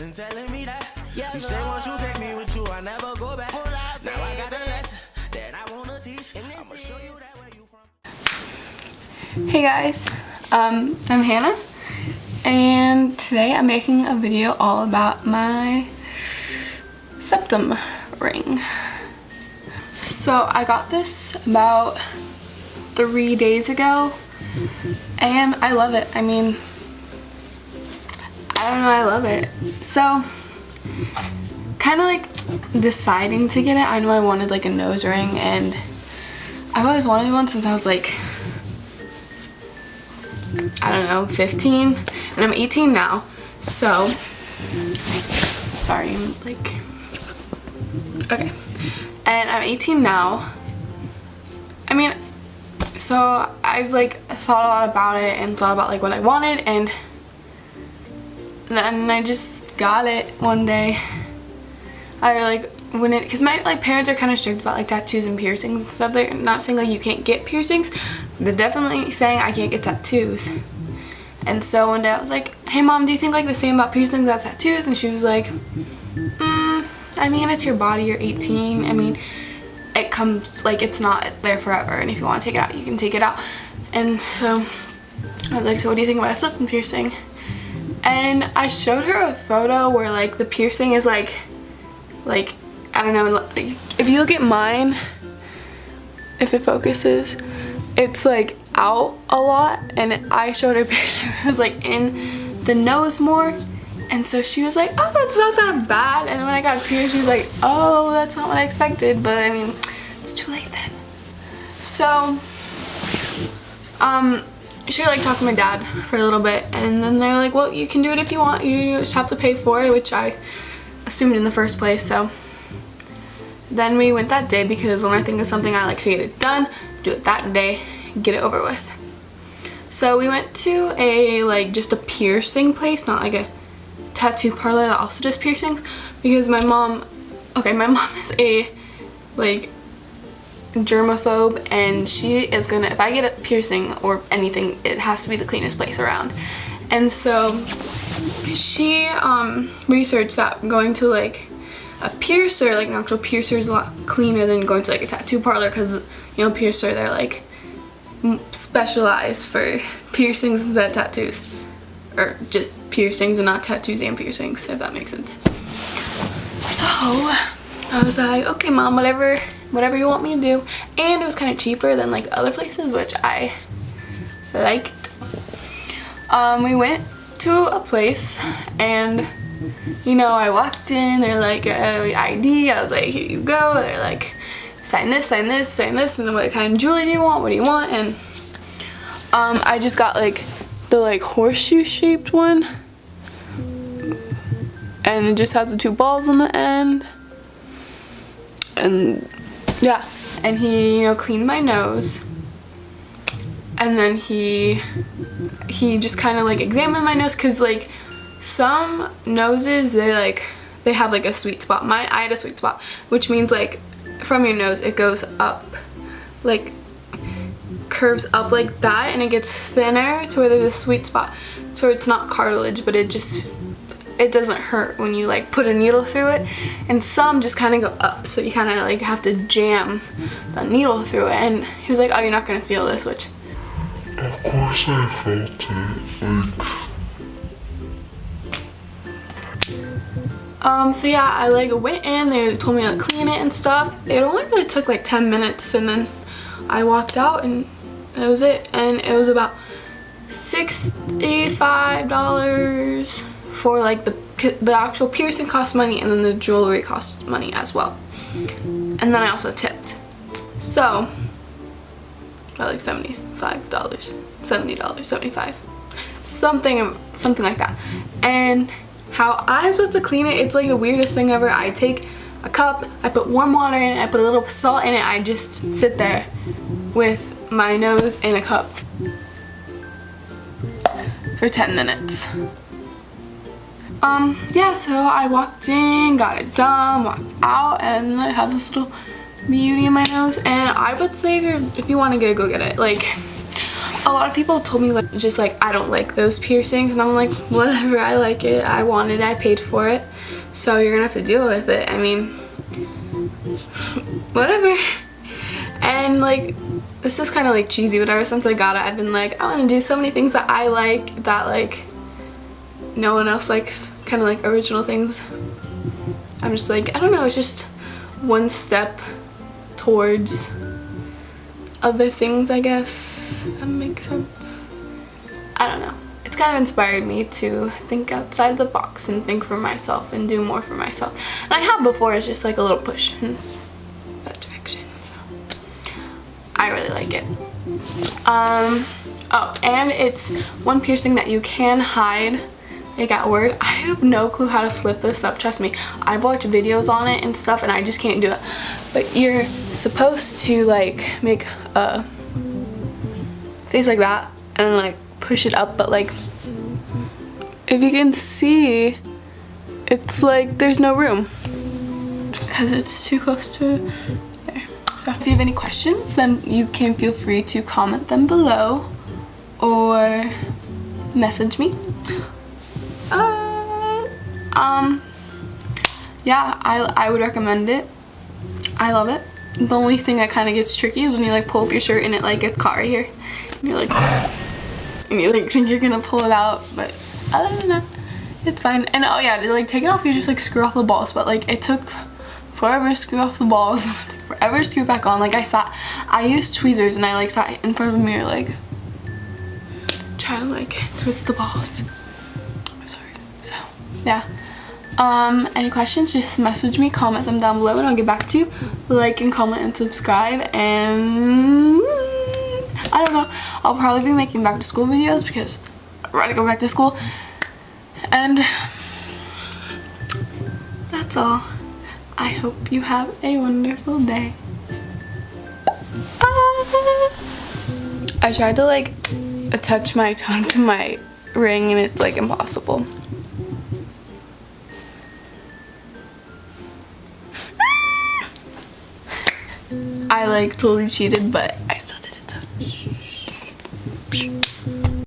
and telling me that you say once you take me with you, I never go back. Now I got a lesson that I wanna teach. I'ma show you that where you from. Hey guys, I'm Hannah, and today I'm making a video all about my septum ring. So I got this about 3 days ago, and I love it. I mean, I don't know, I love it. So, kind of like deciding to get it, I know I wanted like a nose ring, and I've always wanted one since I was like, I don't know, 15, and I'm 18 now. So, sorry, I'm like, okay, and I'm 18 now. I mean, so I've like thought a lot about it and thought about like what I wanted, and then I just got it one day. I like when it, because my like parents are kind of strict about like tattoos and piercings and stuff. They're not saying like you can't get piercings, they're definitely saying I can't get tattoos. And so one day I was like, hey mom, do you think like the same about piercings as tattoos? And she was like, I mean, it's your body, you're 18. I mean, it comes, like, it's not there forever, and if you want to take it out, you can take it out. And so I was like, so what do you think about a septum piercing? And I showed her a photo where like the piercing is like I don't know, like, if you look at mine, if it focuses, it's like out a lot, and I showed her a picture, it was like in the nose more. And so she was like, oh, that's not that bad. And when I got pierced, she was like, oh, that's not what I expected. But I mean, it's too late then. So, she like talked to my dad for a little bit, and then they're like, well, you can do it if you want. You just have to pay for it, which I assumed in the first place. So then we went that day, because when I think of something, I like to get it done, do it that day, get it over with. So we went to a like just a piercing place, not like a tattoo parlor that also does piercings, because my mom is a like germaphobe, and she is gonna, if I get a piercing or anything, it has to be the cleanest place around. And so she researched that going to like a piercer, like an actual piercer, is a lot cleaner than going to like a tattoo parlor, because you know, piercer, they're like specialized for piercings instead of tattoos, or just piercings and not tattoos and piercings, if that makes sense. So I was like, okay mom, whatever you want me to do. And it was kind of cheaper than like other places, which I liked. We went to a place, and you know, I walked in, they're like, ID, I was like, here you go. They're like, sign this, sign this, sign this, and then what kind of jewelry do you want, what do you want? And I just got like the like horseshoe shaped one, and it just has the 2 balls on the end. And yeah, and he, you know, cleaned my nose, and then he just kind of like examined my nose, because like some noses, they have like a sweet spot. I had a sweet spot, which means like from your nose it goes up, like curves up like that, and it gets thinner to where there's a sweet spot, so it's not cartilage, but it doesn't hurt when you like put a needle through it. And some just kind of go up, so you kind of like have to jam the needle through it. And he was like, oh, you're not gonna feel this, which of course I felt it, so yeah, I like went in, they told me how to clean it and stuff. It only really took like 10 minutes, and then I walked out, and that was it. And it was about $65 for like the actual piercing cost money, and then the jewelry cost money as well. And then I also tipped, so about like $75, $70, 75, something like that. And how I'm supposed to clean it, it's like the weirdest thing ever. I take a cup, I put warm water in it, I put a little salt in it, I just sit there with my nose in a cup for 10 minutes. Yeah, so I walked in, got it done, walked out, and I have this little beauty in my nose. And I would say if you want to get it, go get it. Like, a lot of people told me like just like I don't like those piercings, and I'm like, whatever, I like it, I want it, I paid for it, so you're gonna have to deal with it. I mean, whatever. And like, this is kind of like cheesy, but ever since I got it, I've been like, I want to do so many things that I like that like no one else likes, kind of like original things. I'm just like, I don't know, it's just one step towards other things, I guess. That makes sense. I don't know. It's kind of inspired me to think outside the box and think for myself and do more for myself. And I have before, it's just like a little push in that direction. So I really like it. Oh, and it's one piercing that you can hide like at work. I have no clue how to flip this up, trust me. I've watched videos on it and stuff and I just can't do it. But you're supposed to like make a face like that and like push it up, but like if you can see, it's like there's no room because it's too close to there. So if you have any questions, then you can feel free to comment them below or message me. Yeah, I would recommend it. I love it. The only thing that kind of gets tricky is when you like pull up your shirt and it like gets caught right here. And you're like, and you like think you're gonna pull it out, but other than that, it's fine. And oh yeah, to like take it off, you just like screw off the balls. But like it took forever to screw off the balls. It took forever to screw it back on. Like I used tweezers and I like sat in front of a mirror like trying to like twist the balls. It was hard. So yeah. Any questions, just message me, comment them down below and I'll get back to you. Like and comment and subscribe, and I don't know, I'll probably be making back to school videos because I'd rather go back to school. And that's all. I hope you have a wonderful day. I tried to like attach my tongue to my ring and it's like impossible. I like totally cheated, but I